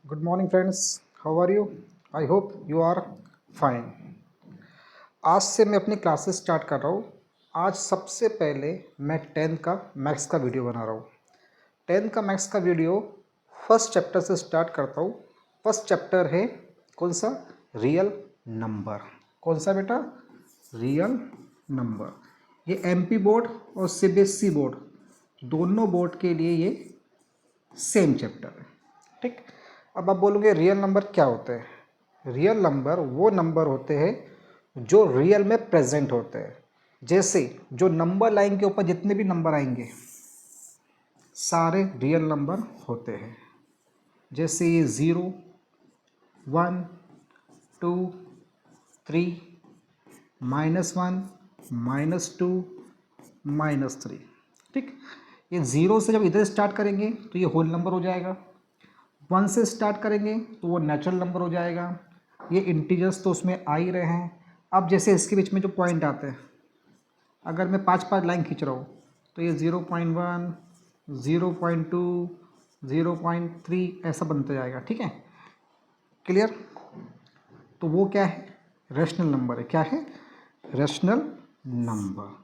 Good morning friends, how are you? I hope you are fine. आज से मैं अपनी क्लासेस स्टार्ट कर रहा हूँ। आज सबसे पहले मैं 10th का मैथ्स का वीडियो बना रहा हूँ। 10th का मैथ्स का वीडियो फर्स्ट चैप्टर से स्टार्ट करता हूँ। फर्स्ट चैप्टर है कौन सा? Real number. कौन सा बेटा? Real number. ये एमपी बोर्ड और सीबीएसई बोर्ड दोनों बोर्ड के लिए ये सेम चैप्टर है। ठीक। अब आप बोलोगे रियल नंबर क्या होते हैं? रियल नंबर वो नंबर होते हैं जो रियल में प्रेजेंट होते हैं। जैसे जो नंबर लाइन के ऊपर जितने भी नंबर आएंगे सारे रियल नंबर होते हैं। जैसे ये 0, 1, 2, 3, -1, -2, -3। ठीक। ये 0 से जब इधर स्टार्ट करेंगे तो ये होल नंबर हो जाएगा। 1 से स्टार्ट करेंगे तो वो नेचुरल नंबर हो जाएगा। ये इंटीजर्स तो उसमें आ ही रहे हैं। अब जैसे इसके बीच में जो पॉइंट आते हैं, अगर मैं 5 लाइन खींच रहा हूँ तो ये 0.1, 0.2, 0.3 ऐसा बनता जाएगा। ठीक है, क्लियर? तो वो क्या है? रेशनल नंबर है। क्या है? Rational number.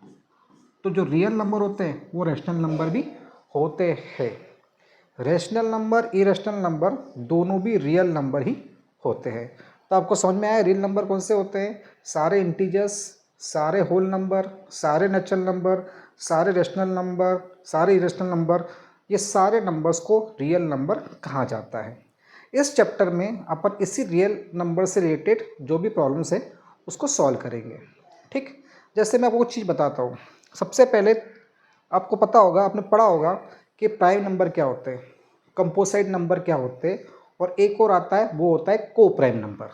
तो जो रियल नंबर होते हैं वो रेशनल नंबर भी होते हैं। रेशनल नंबर, इरेशनल नंबर दोनों भी रियल नंबर ही होते हैं। तो आपको समझ में आया रियल नंबर कौन से होते हैं? सारे इंटीजर्स, सारे होल नंबर, सारे नेचुरल नंबर, सारे रेशनल नंबर, सारे इरेशनल नंबर, ये सारे नंबर्स को रियल नंबर कहा जाता है। इस चैप्टर में अपन इसी रियल नंबर से रिलेटेड जो भी प्रॉब्लम्स है उसको सॉल्व करेंगे। ठीक। जैसे मैं आपको कुछ चीज़ बताता हूँ। सबसे पहले आपको पता होगा, आपने पढ़ा होगा कि प्राइम नंबर क्या होते हैं, कंपोजिट नंबर क्या होते हैं, और एक और आता है वो होता है को प्राइम नंबर।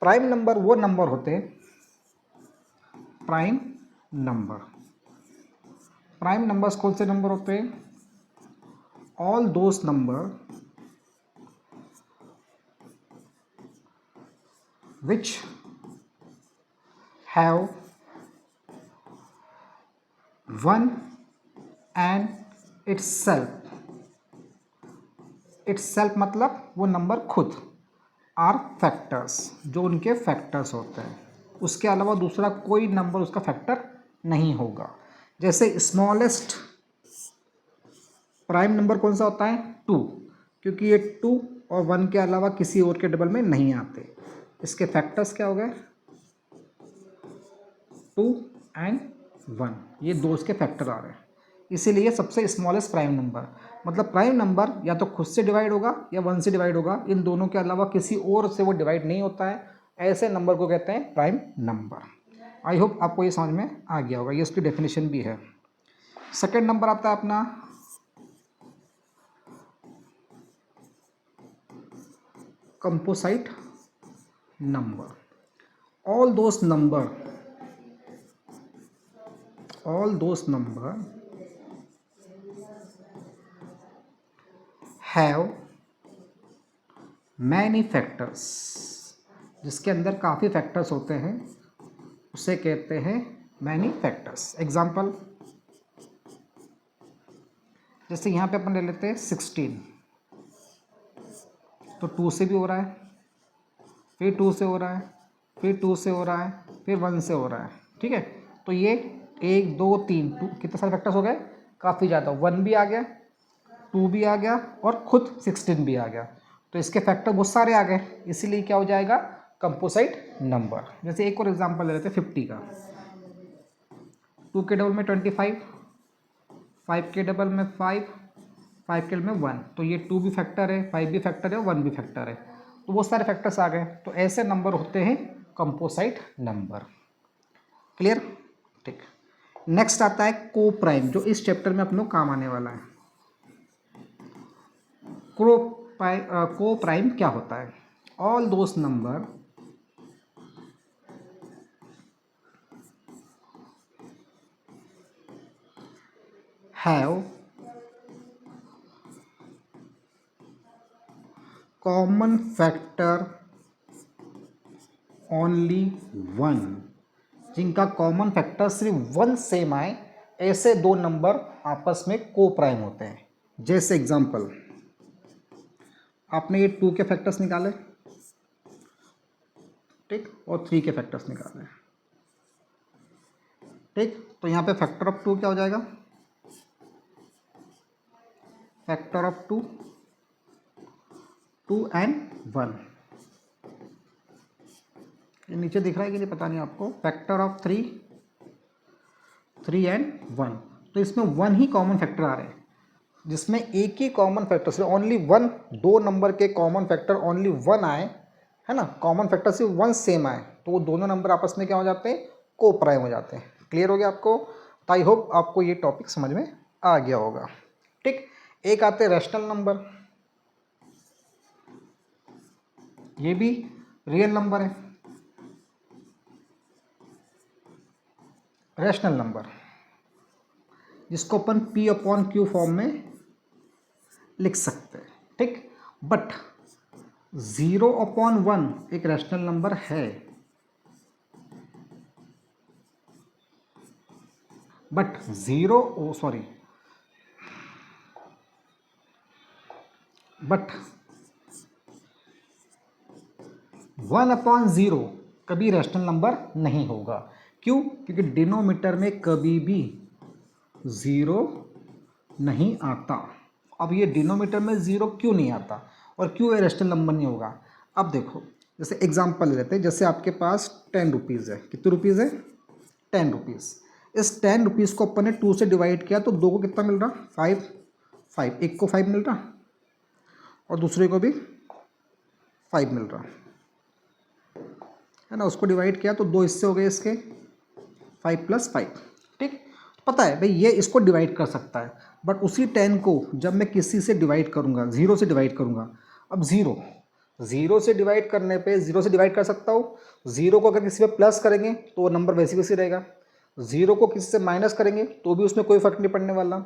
प्राइम नंबर वो नंबर होते हैं, प्राइम नंबर। प्राइम नंबर्स कौन से नंबर होते हैं? All those number which have one and itself मतलब वो नंबर खुद, आर फैक्टर्स, जो उनके फैक्टर्स होते हैं। उसके अलावा दूसरा कोई नंबर उसका फैक्टर नहीं होगा। जैसे स्मॉलेस्ट प्राइम नंबर कौन सा होता है? 2, क्योंकि ये 2 और 1 के अलावा किसी और के डबल में नहीं आते। इसके फैक्टर्स क्या हो गए? 2 एंड 1, ये दो इसके फैक्टर आ रहे हैं। इसीलिए सबसे स्मॉलेस्ट प्राइम नंबर, मतलब प्राइम नंबर या तो खुद से डिवाइड होगा या 1 से डिवाइड होगा, इन दोनों के अलावा किसी और से वो डिवाइड नहीं होता है। ऐसे नंबर को कहते हैं प्राइम नंबर। आई होप आपको ये समझ में आ गया होगा, ये उसकी डेफिनेशन भी है। सेकेंड नंबर आता है अपना composite number. all those number have many factors, जिसके अंदर काफ़ी फैक्टर्स होते हैं उसे कहते हैं मैनी फैक्टर्स। एग्जाम्पल, जैसे यहाँ पे अपन ले लेते हैं 16, तो 2 से भी हो रहा है, फिर 2 से हो रहा है, फिर 2 से हो रहा है, फिर 1 से हो रहा है। ठीक है, तो ये 1 2 3 2 कितने सारे फैक्टर्स हो गए? काफ़ी ज़्यादा। 1 भी आ गया, 2 भी आ गया और खुद 16 भी आ गया, तो इसके फैक्टर बहुत सारे आ गए। इसीलिए क्या हो जाएगा? Composite number. जैसे एक और एग्जांपल ले लेते हैं 50 का। 2 के डबल में 25, 5 के डबल में 5, 5 के डबल में 1, तो ये 2 भी फैक्टर है, 5 भी फैक्टर है और 1 भी फैक्टर है, तो बहुत सारे फैक्टर्स आ गए। तो ऐसे नंबर होते हैं कंपोजिट नंबर। क्लियर? ठीक। नेक्स्ट आता है को प्राइम, जो इस चैप्टर में अपनों काम आने वाला है। को प्राइम क्या होता है? All those number have common factor only 1, जिनका कॉमन फैक्टर सिर्फ 1 सेम आए, ऐसे दो नंबर आपस में को प्राइम होते हैं। जैसे एग्जांपल, आपने ये 2 के फैक्टर्स निकाले, ठीक, और 3 के फैक्टर्स निकाले, ठीक। तो यहाँ पे फैक्टर ऑफ 2 क्या हो जाएगा, फैक्टर ऑफ 2 एंड 1, ये नीचे दिख रहा है कि नहीं पता नहीं आपको, फैक्टर ऑफ 3 एंड 1। तो इसमें 1 ही कॉमन फैक्टर आ रहे हैं, जिसमें एक ही कॉमन फैक्टर से ओनली 1, 2 नंबर के कॉमन फैक्टर ओनली 1 आए, है ना, कॉमन फैक्टर से 1 सेम आए, तो वो दोनों नंबर आपस में क्या हो जाते हैं, को प्राइम हो जाते हैं। क्लियर हो गया आपको? तो आई होप आपको ये टॉपिक समझ में आ गया होगा, ठीक। एक आते हैं रैशनल नंबर, ये भी रियल नंबर है, रैशनल नंबर, जिसको अपन P अपॉन Q फॉर्म में लिख सकते हैं, ठीक। बट 0 अपॉन 1 एक रैशनल नंबर है, बट 1 अपॉन 0 कभी रैशनल नंबर नहीं होगा। क्यों? क्योंकि डिनोमीटर में कभी भी 0 नहीं आता। अब ये डिनोमीटर में 0 क्यों नहीं आता और क्यों ये रैशनल नंबर नहीं होगा? अब देखो, जैसे एग्जांपल ले लेते हैं, जैसे आपके पास 10 रुपीज़ है, कितने रुपीज़ है, 10 रुपीज़। इस 10 रुपीज़ को अपन ने 2 से डिवाइड किया तो 2 को कितना मिल रहा, 5, एक को 5 मिल रहा और दूसरे को भी 5 मिल रहा है ना। उसको डिवाइड किया तो 2 हिस्से हो गए इसके, 5 + 5, ठीक। पता है भाई ये इसको डिवाइड कर सकता है, बट उसी 10 को जब मैं किसी से डिवाइड करूँगा, 0 से डिवाइड करूँगा, अब 0 से डिवाइड करने पे 0 से डिवाइड कर सकता हूँ। 0 को अगर किसी पे प्लस करेंगे तो वो नंबर वैसे वैसे रहेगा, 0 को किसी से माइनस करेंगे तो भी उसमें कोई फर्क नहीं पड़ने वाला,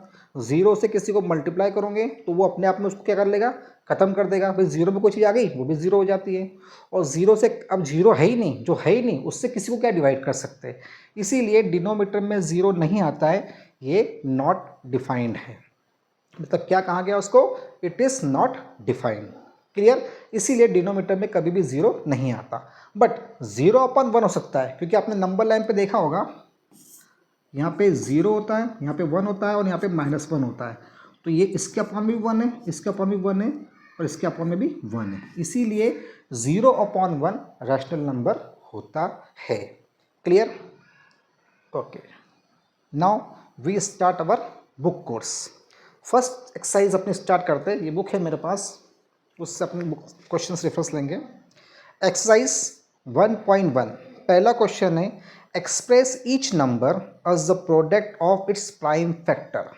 0 से किसी को मल्टीप्लाई करोगे तो वो अपने आप में उसको क्या कर लेगा, ख़त्म कर देगा। भाई 0 में कोई चीज़ आ गई वो भी 0 हो जाती है, और 0 से अब 0 है ही नहीं, जो है ही नहीं उससे किसी को क्या डिवाइड कर सकते हैं। इसीलिए डिनोमीटर में 0 नहीं आता है, ये नॉट डिफाइंड है। मतलब क्या कहा गया उसको, it is not defined. Clear? इसीलिए डिनोमीटर में कभी भी 0 नहीं आता, बट 0 अपॉन 1 हो सकता है, क्योंकि आपने नंबर लाइन पे देखा होगा, यहाँ पे 0 होता है, यहाँ पे 1 होता है और यहाँ पे -1 होता है। तो ये इसके अपॉन भी 1 है, इसके अपॉन भी 1 है और इसके अपॉन में भी 1 है। इसीलिए 0 अपॉन 1 रैशनल नंबर होता है। Clear? Okay, now we start our book course. First exercise अपनी स्टार्ट करते हैं। ये बुक है मेरे पास, उससे अपने बुक क्वेश्चंस रेफरेंस लेंगे। एक्सरसाइज 1.1, पहला क्वेश्चन है, express each number as the product of its prime factor.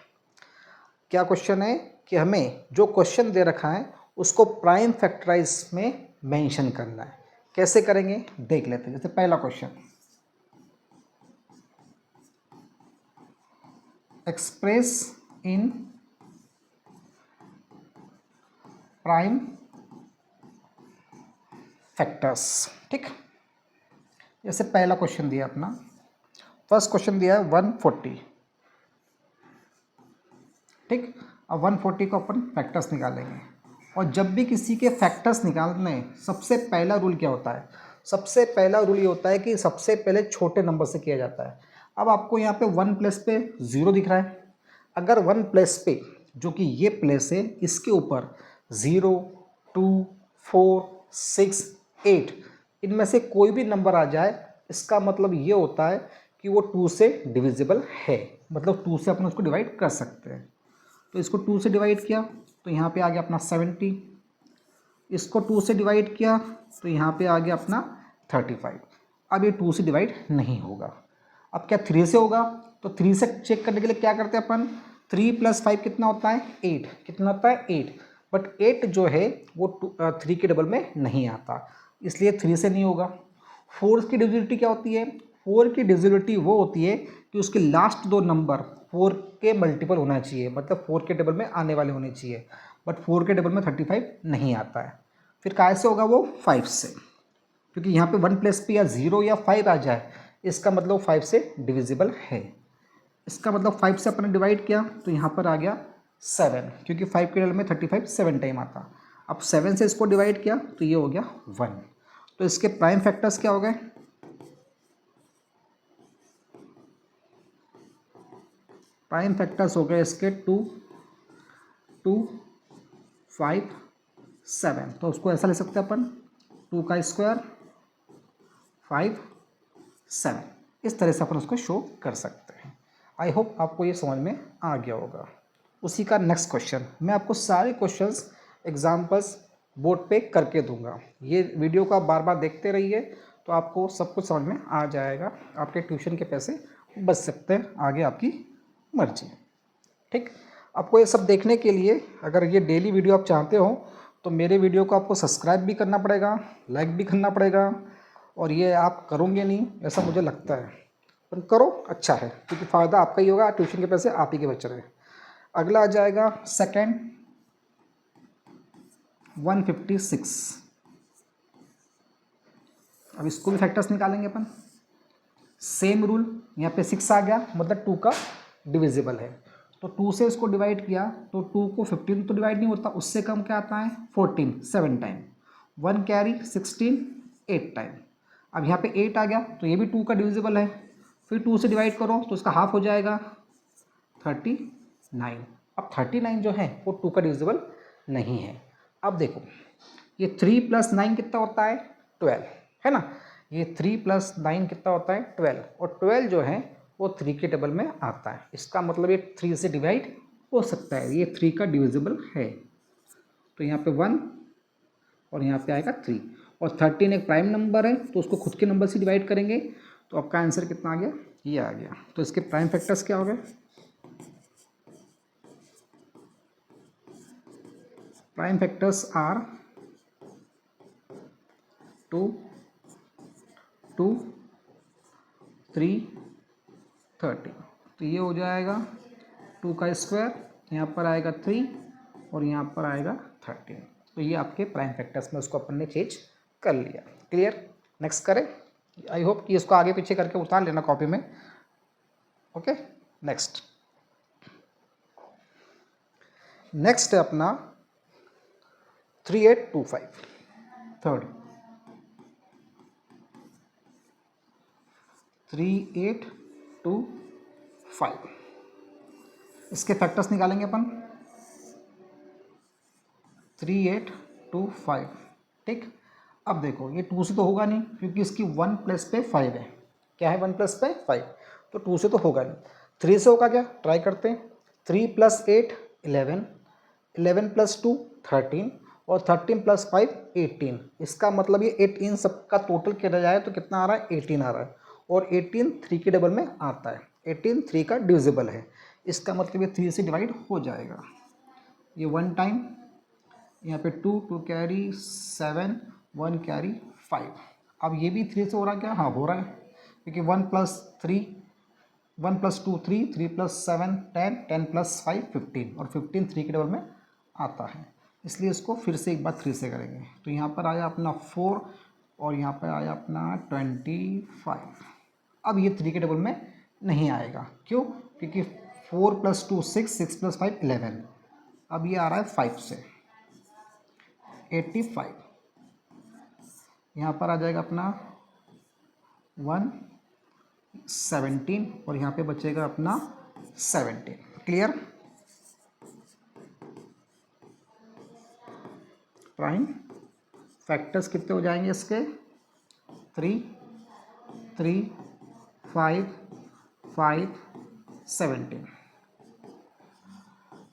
क्या क्वेश्चन है कि हमें जो क्वेश्चन दे रखा है उसको प्राइम फैक्टराइज में मेंशन करना है। कैसे करेंगे देख लेते हैं। जैसे पहला question, express in prime factors, ठीक। जैसे पहला क्वेश्चन दिया अपना, फर्स्ट क्वेश्चन दिया है 140, ठीक। अब 140 को अपन फैक्टर्स निकालेंगे, और जब भी किसी के फैक्टर्स निकालने सबसे पहला रूल क्या होता है, सबसे पहला रूल ये होता है कि सबसे पहले छोटे नंबर से किया जाता है। अब आपको यहाँ पे 1 प्लेस पे 0 दिख रहा है, अगर 1 प्लेस पे जो कि ये प्लेस है इसके ऊपर 0, 2, 4, 6, 8 इनमें से कोई भी नंबर आ जाए, इसका मतलब ये होता है कि वो 2 से डिविजिबल है, मतलब 2 से अपन उसको डिवाइड कर सकते हैं। तो इसको 2 से डिवाइड किया तो यहाँ पे आ गया अपना 70, इसको 2 से डिवाइड किया तो यहाँ पे आ गया अपना 35। अब ये 2 से डिवाइड नहीं होगा। अब क्या 3 से होगा? तो 3 से चेक करने के लिए क्या करते हैं अपन, 3 + 5 कितना होता है, 8। कितना होता है, 8। बट 8 जो है वो 3 के डबल में नहीं आता, इसलिए 3 से नहीं होगा। 4 की डिविजिबिलिटी क्या होती है, 4 की डिविजिबिलिटी वो होती है कि उसके लास्ट 2 नंबर 4 के मल्टीपल होना चाहिए, मतलब 4 के डबल में आने वाले होने चाहिए, बट 4 के डबल में 35 नहीं आता है। फिर काय से होगा वो, 5 से, क्योंकि यहाँ पे 1 प्लेस पे या 0 या 5 आ जाए, इसका मतलब 5 से डिविजिबल है। इसका मतलब 5 से अपने डिवाइड किया तो यहाँ पर आ गया 7, क्योंकि 5 के डबल में 35 7 टाइम आता। अब 7 से इसको डिवाइड किया तो ये हो गया 1। तो इसके प्राइम फैक्टर्स क्या हो गए? प्राइम फैक्टर्स हो गए इसके 2, 2, 5, 7। तो उसको ऐसा ले सकते हैं अपन 2 का स्क्वायर 5, 7। इस तरह से अपन उसको शो कर सकते हैं। आई होप आपको ये समझ में आ गया होगा। उसी का नेक्स्ट क्वेश्चन, मैं आपको सारे क्वेश्चंस एग्जाम्पल्स बोर्ड पे करके दूंगा। ये वीडियो को आप बार बार देखते रहिए तो आपको सब कुछ समझ में आ जाएगा। आपके ट्यूशन के पैसे बच सकते हैं, आगे आपकी मर्जी। ठीक, आपको ये सब देखने के लिए अगर ये डेली वीडियो आप चाहते हो तो मेरे वीडियो को आपको सब्सक्राइब भी करना पड़ेगा, लाइक भी करना पड़ेगा। और ये आप करोगे नहीं ऐसा मुझे लगता है, पर करो, अच्छा है, क्योंकि फ़ायदा आपका ही होगा, ट्यूशन के पैसे आप ही के बच रहे हैं। अगला आ जाएगा सेकंड 156। अब इसको भी फैक्टर्स निकालेंगे अपन। सेम रूल, यहाँ पे 6 आ गया मतलब 2 का डिविजिबल है। तो 2 से इसको डिवाइड किया तो 2 को 15 तो डिवाइड नहीं होता, उससे कम क्या आता है 14, 7 टाइम। 1 carry 16, 8 time. अब यहाँ पे 8 आ गया तो ये भी 2 का डिविजिबल है। फिर 2 से डिवाइड करो तो इसका हाफ हो जाएगा 39। अब 39 जो है वो 2 का डिविजिबल नहीं है। अब देखो ये 3 + 9 कितना होता है 12, है ना। ये 3 + 9 कितना होता है 12, और 12 जो है वो 3 के टेबल में आता है। इसका मतलब ये 3 से डिवाइड हो सकता है, ये 3 का डिविजिबल है। तो यहाँ पे 1 और यहाँ पे आएगा 3, और 13 एक प्राइम नंबर है तो उसको खुद के नंबर से डिवाइड करेंगे। तो आपका आंसर कितना आ गया, ये आ गया। तो इसके प्राइम फैक्टर्स क्या हो गए? Prime factors are 2, 2, 3, 30। तो ये हो जाएगा 2 का स्क्वायर, यहाँ पर आएगा 3 और यहाँ पर आएगा 13। तो ये आपके प्राइम फैक्टर्स में उसको अपन ने चेंज कर लिया। क्लियर? नेक्स्ट करें। आई होप कि इसको आगे पीछे करके उतार लेना कॉपी में। ओके, नेक्स्ट है अपना 3825 थर्ड 3825। इसके फैक्टर्स निकालेंगे अपन 3825। ठीक, अब देखो ये 2 से तो होगा नहीं क्योंकि इसकी 1 प्लस पे 5 है। क्या है 1 प्लस पे 5, तो 2 से तो होगा नहीं। 3 से होगा क्या, ट्राई करते हैं। 3 + 8 11, 11 + 2 13 और 13 + 5 18। इसका मतलब ये 18 सबका टोटल किया जाए तो कितना आ रहा है 18 आ रहा है, और 18 3 के डबल में आता है। 18 3 का डिविजिबल है, इसका मतलब ये 3 से डिवाइड हो जाएगा। ये 1 टाइम, यहाँ पे 2, 2 कैरी 7, 1 कैरी 5। अब ये भी 3 से हो रहा है क्या, हाँ हो रहा है, क्योंकि 1 + 3, 1 + 2 3, 3 + 7 10, 10 + 5 15, और 15 3 के डबल में आता है। इसलिए इसको फिर से एक बार 3 से करेंगे। तो यहाँ पर आया अपना 4 और यहाँ पर आया अपना 25। अब ये 3 के डबल में नहीं आएगा, क्यों? क्योंकि 4 + 2 6, 6 + 5 11। अब ये आ रहा है 5 से 85। यहाँ पर आ जाएगा अपना 117 और यहाँ पे बचेगा अपना 17। क्लियर? प्राइम फैक्टर्स कितने हो जाएंगे इसके 3, 3, 5, 5, 17।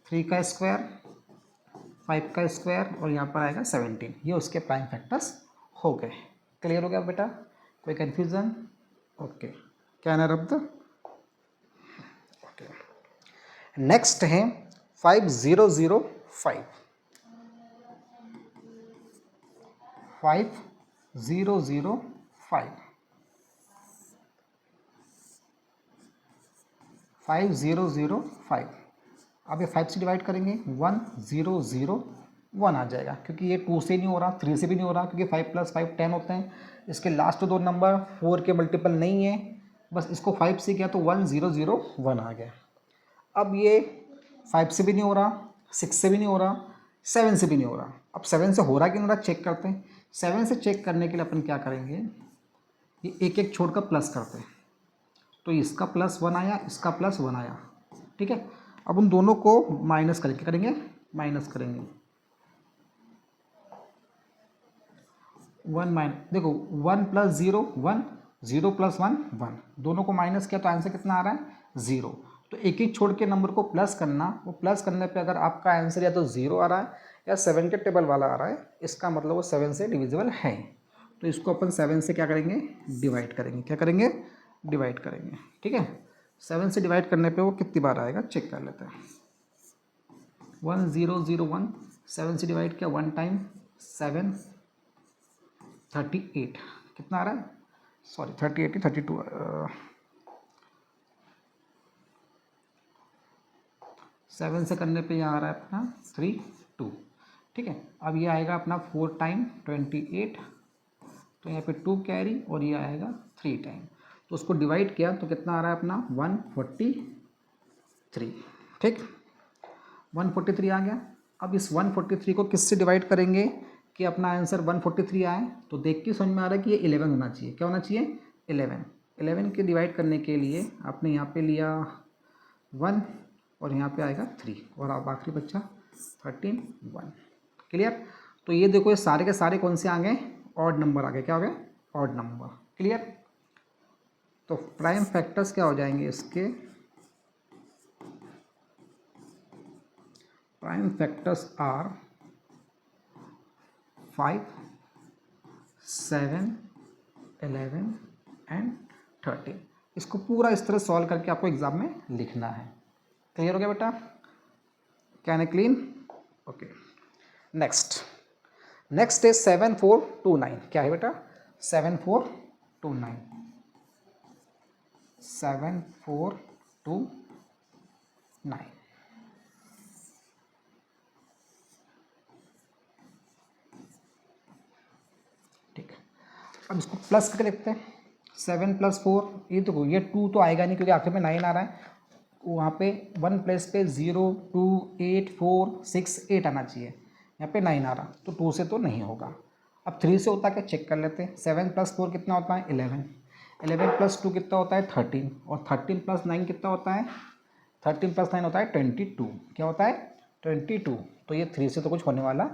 3 का स्क्वायर, 5 का स्क्वायर और यहाँ पर आएगा 17। ये उसके प्राइम फैक्टर्स हो गए। क्लियर हो गया बेटा? कोई कन्फ्यूज़न? ओके, कैन आई रब द? ओके, नेक्स्ट है 5005। 5005 5005। अब ये 5 से डिवाइड करेंगे 1001 आ जाएगा, क्योंकि ये 2 से नहीं हो रहा, 3 से भी नहीं हो रहा, क्योंकि 5 + 5 10 होते हैं। इसके लास्ट 2 नंबर 4 के मल्टीपल नहीं है, बस इसको 5 से किया तो 1001 आ गया। अब ये 5 से भी नहीं हो रहा, 6 से भी नहीं हो रहा, 7 से भी नहीं हो रहा। अब 7 से हो रहा कि नहीं हो रहा चेक करते हैं। 7 से चेक करने के लिए अपन क्या करेंगे, ये एक एक छोड़कर प्लस करते हैं। तो इसका +1 आया, इसका +1 आया, ठीक है। अब उन दोनों को माइनस करेंगे, माइनस करेंगे। 1 माइनस, देखो 1 + 0 1, 0 + 1 1, दोनों को माइनस किया तो आंसर कितना आ रहा है 0। तो एक एक छोड़ के नंबर को प्लस करना, वो प्लस करने पे अगर आपका आंसर या तो 0 आ रहा है या 7 के टेबल वाला आ रहा है, इसका मतलब वो 7 से डिविजिबल है। तो इसको अपन 7 से क्या करेंगे, डिवाइड करेंगे। क्या करेंगे, डिवाइड करेंगे, ठीक है। 7 से डिवाइड करने पे वो कितनी बार आएगा चेक कर लेते हैं। 1 0 0 1, 7 से डिवाइड किया 1 टाइम, 7 38, कितना आ रहा है, सॉरी 38 32, 7 से करने पे यहाँ आ रहा है अपना 3 2, ठीक है। अब ये आएगा अपना 4 टाइम 28, तो यहाँ पे 2 कैरी और ये आएगा 3 टाइम। तो उसको डिवाइड किया तो कितना आ रहा है अपना 143, ठीक, 143 आ गया। अब इस 143 को किससे डिवाइड करेंगे कि अपना आंसर 143 आए, तो देख के समझ में आ रहा है कि ये 11 होना चाहिए। क्या होना चाहिए, 11 के डिवाइड करने के लिए आपने यहाँ पे लिया 1 और यहाँ पे आएगा 3 और अब आखिरी बच्चा 13 1, क्लियर। तो ये देखो ये सारे के सारे कौन से आ गए, ऑड नंबर आ गए। क्या हो गए, ऑड नंबर, क्लियर। तो प्राइम फैक्टर्स क्या हो जाएंगे इसके, प्राइम फैक्टर्स आर 5 7 11 एंड 13। इसको पूरा इस तरह सॉल्व करके आपको एग्जाम में लिखना है। क्लियर हो गया बेटा, can I clean, okay. Next next is 7429। क्या है बेटा, 7429, 7429, ठीक है। अब इसको प्लस करके देखते हैं, 7 + 4, ये तो ये 2 तो आएगा नहीं क्योंकि आखिर में 9 आ रहा है। वहाँ पे 1 प्लेस पे 0 2 8 4 6 8 आना चाहिए, यहाँ पे 9 आ रहा, तो 2 से तो नहीं होगा। अब 3 से होता है क्या चेक कर लेते हैं। 7 + 4 कितना होता है 11, 11 + 2 कितना होता है 13, और 13 + 9 कितना होता है, 13 + 9 होता है 22। क्या होता है 22। तो ये 3 से तो कुछ होने वाला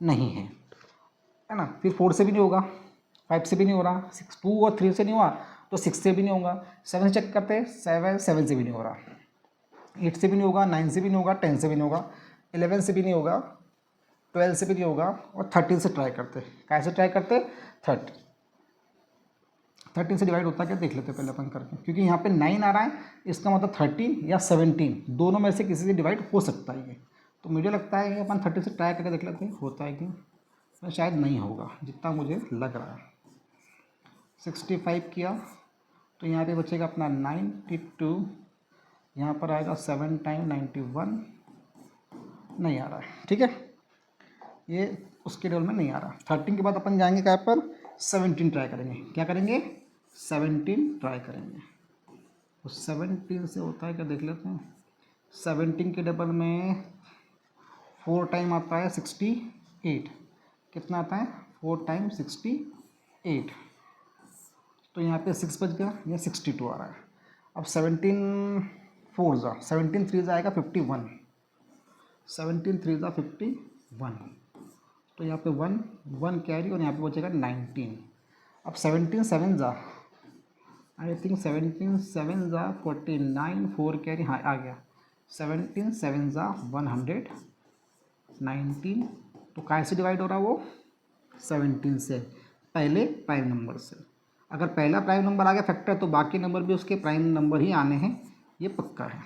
नहीं है ना। फिर 4 से भी नहीं होगा, 5 से भी नहीं हो रहा, 6 2 और 3 से नहीं हुआ तो 6 से भी नहीं होगा। 7 से चेक करते हैं, 7 से भी नहीं हो रहा, 8 से भी नहीं होगा, 9 से भी नहीं होगा, 10 से भी नहीं होगा, 11 से भी नहीं होगा, 12 से भी नहीं होगा, और 13 से ट्राई करते। कैसे ट्राई करते, 13 से डिवाइड होता है क्या देख लेते पहले अपन करके, क्योंकि यहाँ पे 9 आ रहा है, इसका मतलब 13 या 17 दोनों में से किसी से डिवाइड हो सकता है ये। तो मुझे लगता है कि अपन 30 से ट्राई करके देख लेते हैं होता है कि, तो शायद नहीं होगा जितना मुझे लग रहा है। 65 किया तो यहाँ पे बचेगा अपना 92, यहाँ पर आएगा 7 टाइम 91, नहीं आ रहा है, ठीक है, ये उसके टेबल में नहीं आ रहा। 13 के बाद अपन जाएंगे क्या पर 17 ट्राई करेंगे। क्या करेंगे 17 ट्राई करेंगे। तो 17 से होता है क्या देख लेते हैं। 17 के टेबल में 4 टाइम आता है 68, कितना आता है 4 टाइम 68, तो यहाँ पे 6 बच गया, ये 62 आ रहा है। अब 17 4 जा 17 3 आएगा 51, 17 3 51, तो यहाँ पे 1 1 कैरी और यहाँ पे बचेगा 19। अब 17 7 जा, आई थिंक 17 7 जा 49, 4 कैरी, हाँ आ गया, 17 7 जा 119। तो कैसे डिवाइड हो रहा वो 17 से, पहले प्राइम नंबर से। अगर पहला प्राइम नंबर आ गया फैक्टर तो बाकी नंबर भी उसके प्राइम नंबर ही आने हैं, ये पक्का है,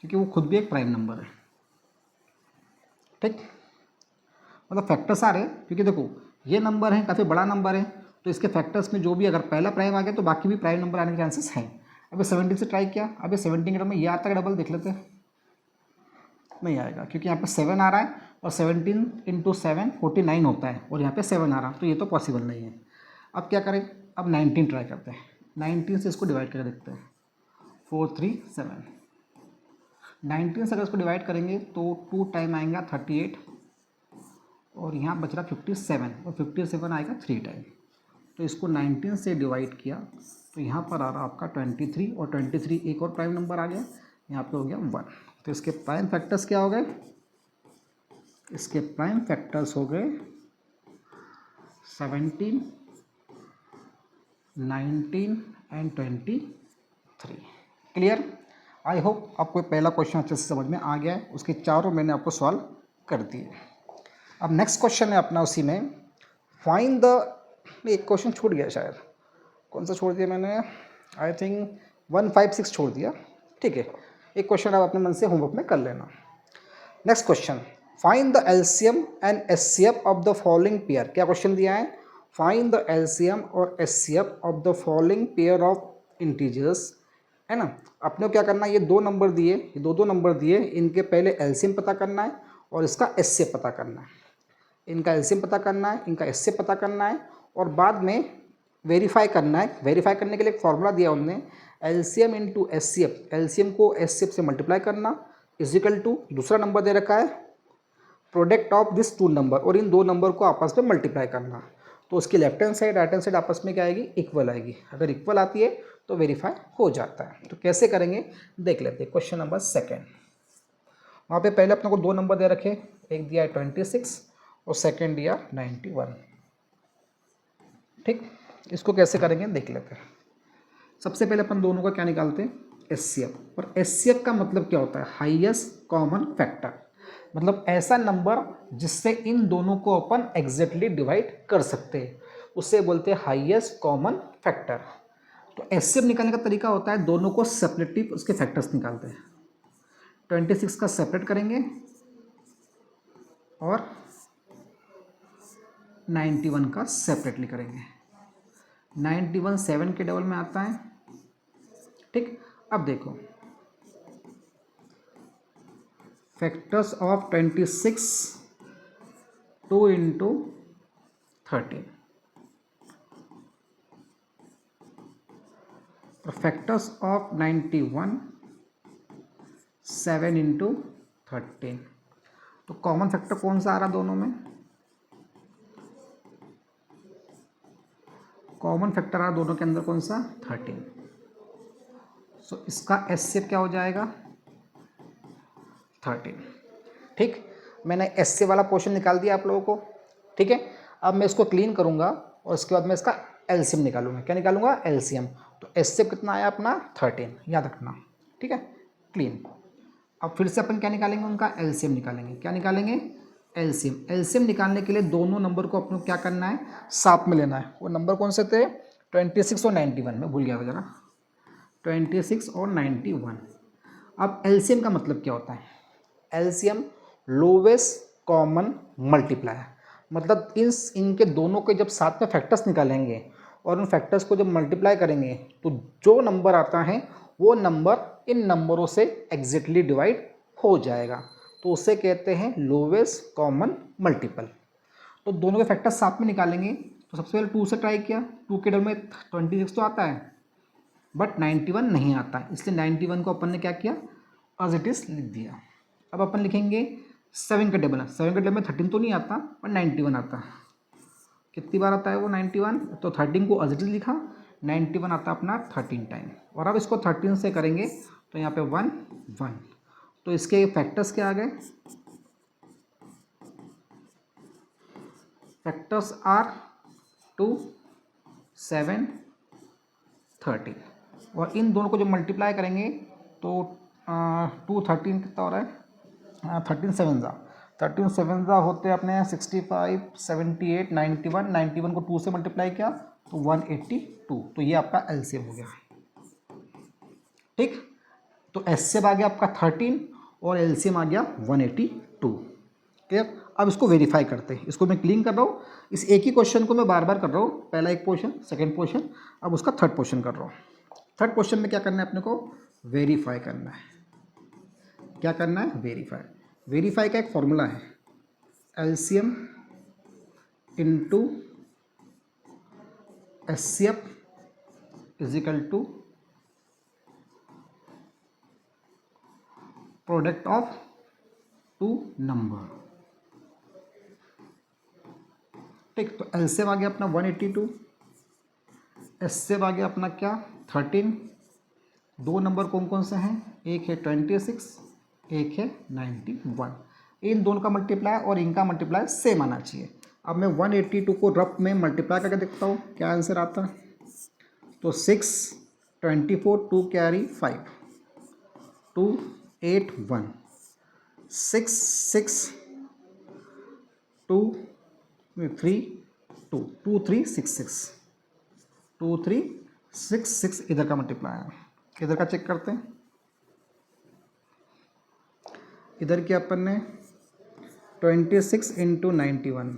क्योंकि वो खुद भी एक प्राइम नंबर है, ठीक। मतलब फैक्टर्स आ रहे हैं क्योंकि देखो ये नंबर है काफ़ी बड़ा नंबर है, तो इसके फैक्टर्स में जो भी अगर पहला प्राइम आ गया तो बाकी भी प्राइम नंबर आने के चांसेस हैं। अभी 17 से ट्राई किया, अभी 17 के में ये आता है डबल, देख लेते हैं, नहीं आएगा क्योंकि यहाँ पे 7 आ रहा है और 17 × 7 49 होता है, और यहाँ पे 7 आ रहा है, तो ये तो पॉसिबल नहीं है। अब क्या करें, अब 19 ट्राई करते हैं, 19 से इसको डिवाइड करके देखते हैं, 4 3 7, 19 से अगर इसको डिवाइड करेंगे तो 2 टाइम आएगा 38, और यहाँ बच रहा 57 और 57 आएगा 3 टाइम। तो इसको 19 से डिवाइड किया तो यहाँ पर आ रहा आपका 23 और 23 एक और प्राइम नंबर आ गया, यहाँ पे हो गया 1। तो इसके प्राइम फैक्टर्स क्या हो गए? इसके प्राइम फैक्टर्स हो गए 17, 19 एंड 23। क्लियर? आई होप आपको पहला क्वेश्चन अच्छे से समझ में आ गया है। उसके चारों मैंने आपको सॉल्व कर दिए। अब नेक्स्ट क्वेश्चन है अपना उसी में, फाइंड द, एक क्वेश्चन छूट गया शायद, कौन सा छोड़ दिया मैंने? आई थिंक 156 छोड़ दिया। ठीक है, एक क्वेश्चन आप अपने मन से होमवर्क में कर लेना। Next question, find the LCM and HCF of the following pair. क्या क्वेश्चन दिया है? फाइंड द एलसीएम और HCF of the following pair of integers, है ना। अपने को क्या करना है, ये दो नंबर दिए, ये दो नंबर दिए, इनके पहले एलसीएम पता करना है और इसका एचसीएफ पता करना है। इनका एलसीएम पता करना है, इनका एचसीएफ पता करना है और बाद में वेरीफाई करना है। वेरीफाई करने के लिए एक फॉर्मूला दिया उन्होंने, एलसीएम इंटू एचसीएफ, एलसीएम को एचसीएफ से मल्टीप्लाई करना इजिकल टू, दूसरा नंबर दे रखा है product of this two number, और इन दो नंबर को आपस में मल्टीप्लाई करना। तो उसकी left hand side right hand side आपस में क्या आएगी? इक्वल आएगी। अगर इक्वल आती है तो वेरीफाई हो जाता है। तो कैसे करेंगे देख लेते हैं। क्वेश्चन नंबर सेकेंड, वहाँ पे पहले अपने को दो नंबर दे रखे, एक दिया है 26 और सेकेंड दिया 91। ठीक, इसको कैसे करेंगे देख लेते हैं। सबसे पहले अपन दोनों का क्या निकालते हैं? एचसीएफ। और एचसीएफ का मतलब क्या होता है? हाईएस्ट कॉमन फैक्टर, मतलब ऐसा नंबर जिससे इन दोनों को अपन एग्जैक्टली डिवाइड कर सकते हैं, उससे बोलते हैं हाईएस्ट कॉमन फैक्टर। तो एचसीएफ निकालने का तरीका होता है, दोनों को सेपरेटली उसके फैक्टर्स निकालते हैं। 26 का सेपरेट करेंगे और 91 का सेपरेटली करेंगे। 91 7 के डबल में आता है। ठीक, अब देखो फैक्टर्स ऑफ 26 2 इंटू 13 और फैक्टर्स ऑफ 91 7 इंटू 13। तो कॉमन फैक्टर कौन सा आ रहा दोनों में? कॉमन फैक्टर आ रहा दोनों के अंदर कौन सा? 13। सो इसका एचसीएफ क्या हो जाएगा? 13। ठीक, मैंने एचसीएफ वाला पोर्शन निकाल दिया आप लोगों को। ठीक है, अब मैं इसको क्लीन करूंगा और इसके बाद मैं इसका एलसीएम निकालूंगा। क्या निकालूंगा? एलसीएम। तो एचसीएफ कितना आया अपना? 13, याद रखना। ठीक है, क्लीन। अब फिर से अपन क्या निकालेंगे? उनका एलसीएम निकालेंगे। क्या निकालेंगे? एलसीएम। एलसीएम निकालने के लिए दोनों नंबर को अपन को क्या करना है? साथ में लेना है। वो नंबर कौन से थे? 26 और 91, में भूल गया था जरा, 26 और 91। अब एलसीएम का मतलब क्या होता है? एलसीएम लोवेस्ट कॉमन मल्टीप्लायर, मतलब इनके दोनों के जब साथ में फैक्टर्स निकालेंगे और उन फैक्टर्स को जब मल्टीप्लाई करेंगे तो जो नंबर आता है वो नंबर इन नंबरों से एग्जैक्टली डिवाइड हो जाएगा। तो उसे कहते हैं लोवेस्ट कॉमन मल्टीपल। तो दोनों के फैक्टर्स साथ में निकालेंगे। तो सबसे पहले 2 से ट्राई किया, 2 के डबल में 26 तो आता है बट 91 नहीं आता है, इसलिए 91 को अपन ने क्या किया? एज इट इज लिख दिया। अब अपन लिखेंगे 7 का डबल, 7 का डबल में 13 तो नहीं आता पर 91 आता है। कितनी बार आता है वो 91? तो 13 को एज इट इज लिखा, 91 आता अपना 13 टाइम। और अब इसको 13 से करेंगे तो यहाँ पे 1 1। तो इसके फैक्टर्स क्या आ गए? Factors are 2 7 13। और इन दोनों को जब मल्टीप्लाई करेंगे तो 2 13 कितना हो रहा है? 13 7 ज़ा, 13 7 ज़ा होते अपने 65 78 91, 91 को 2 से मल्टीप्लाई किया तो 182। तो ये आपका एलसीएम हो गया। ठीक, तो एचसीएफ आ गया आपका 13 और एलसीएम आ गया 182। क्लियर? अब इसको वेरीफाई करते हैं। इसको मैं क्लीन कर रहा हूँ, इस एक ही क्वेश्चन को मैं बार बार कर रहा हूँ। पहला एक पोर्शन, सेकंड पोर्शन, अब उसका थर्ड पोर्शन कर रहा हूँ। थर्ड क्वेश्चन में क्या करना है अपने को? वेरीफाई करना है। क्या करना है? वेरीफाई। वेरीफाई का एक फॉर्मूला है, LCM into HCF is equal to product of two number. ठीक। तो एलसीएम आ गया अपना 182, एचसीएफ आ गया अपना क्या 13। दो नंबर कौन कौन से हैं, एक है 26, एक है 91। इन दोनों का मल्टीप्लाई और इनका मल्टीप्लाई सेम आना चाहिए। अब मैं 182 को रफ में मल्टीप्लाई करके देखता हूँ क्या आंसर आता है। तो 6, 24, 2 कैरी 5, 2, 8, 1, 6, 6, 2, 3, 2, 2, 3, 6, 6, 2, 3, 6, 6 इधर का मल्टीप्लाई है। इधर का चेक करते हैं। इधर क्या अपन ने 26 इंटू 91,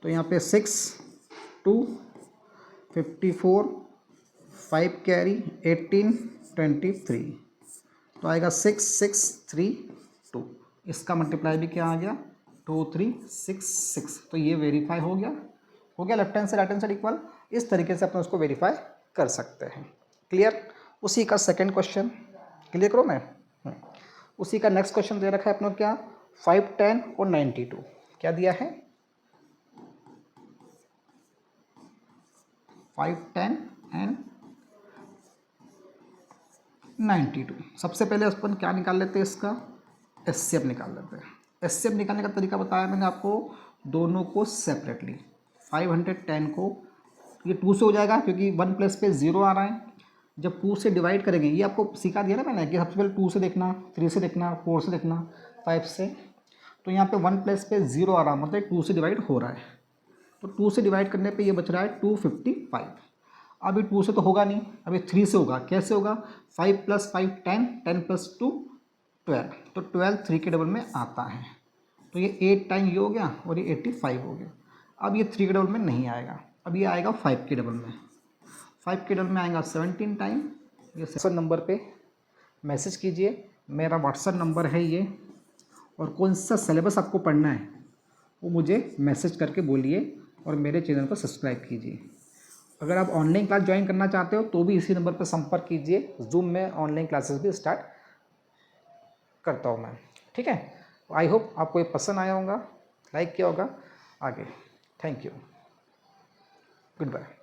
तो यहाँ पे 6, 2, 54, 5 कैरी 18, 23, तो आएगा 6, 6, 3, 2। इसका मल्टीप्लाई भी क्या आ गया 2, 3, 6, 6। तो ये वेरीफाई हो गया लेफ्ट हैंड से राइट हैंड साइड इक्वल। इस तरीके से अपन उसको वेरीफाई कर सकते हैं। क्लियर। उसी का सेकंड क्वेश्चन क्लियर करो मैं। उसी का नेक्स्ट क्वेश्चन दे रखा है अपनों क्या 5, 10 और 92। क्या दिया है 5, 10 एंड 92। सबसे पहले अपन क्या निकाल लेते हैं, इसका एचसीएफ निकाल लेते हैं। एचसीएफ निकालने का तरीका बताया मैंने आपको, दोनों को सेपरेटली 510 को ये 2 से हो जाएगा क्योंकि 1 प्लस पे 0 आ रहा है। जब 2 से डिवाइड करेंगे, ये आपको सिखा दिया ना मैंने कि सबसे पहले 2 से देखना, 3 से देखना, 4 से देखना, 5 से। तो यहाँ पे 1 प्लस पे 0 आ रहा मतलब 2 से डिवाइड हो रहा है। तो 2 से डिवाइड करने पे ये बच रहा है 255। अभी 2 से तो होगा नहीं, अभी 3 से होगा। कैसे होगा 5 + 5 10, 10 + 2 12, तो 12 3 के डबल में आता है। तो ये 8 टाइम ये हो गया और ये 85 हो गया। अब ये 3 के डबल में नहीं आएगा, अब ये आएगा 5 के डबल में। 5 के डबल में आएगा 17 टाइम। ये व्हाट्सएप नंबर पे मैसेज कीजिए, मेरा व्हाट्सएप नंबर है ये। और कौन सा सिलेबस आपको पढ़ना है वो मुझे मैसेज करके बोलिए और मेरे चैनल को सब्सक्राइब कीजिए। अगर आप ऑनलाइन क्लास ज्वाइन करना चाहते हो तो भी इसी नंबर पर संपर्क कीजिए। जूम में ऑनलाइन क्लासेस भी स्टार्ट करता हूँ मैं। ठीक है। आई होप आपको ये पसंद आया होगा, लाइक किया होगा आगे। Thank you, good bye.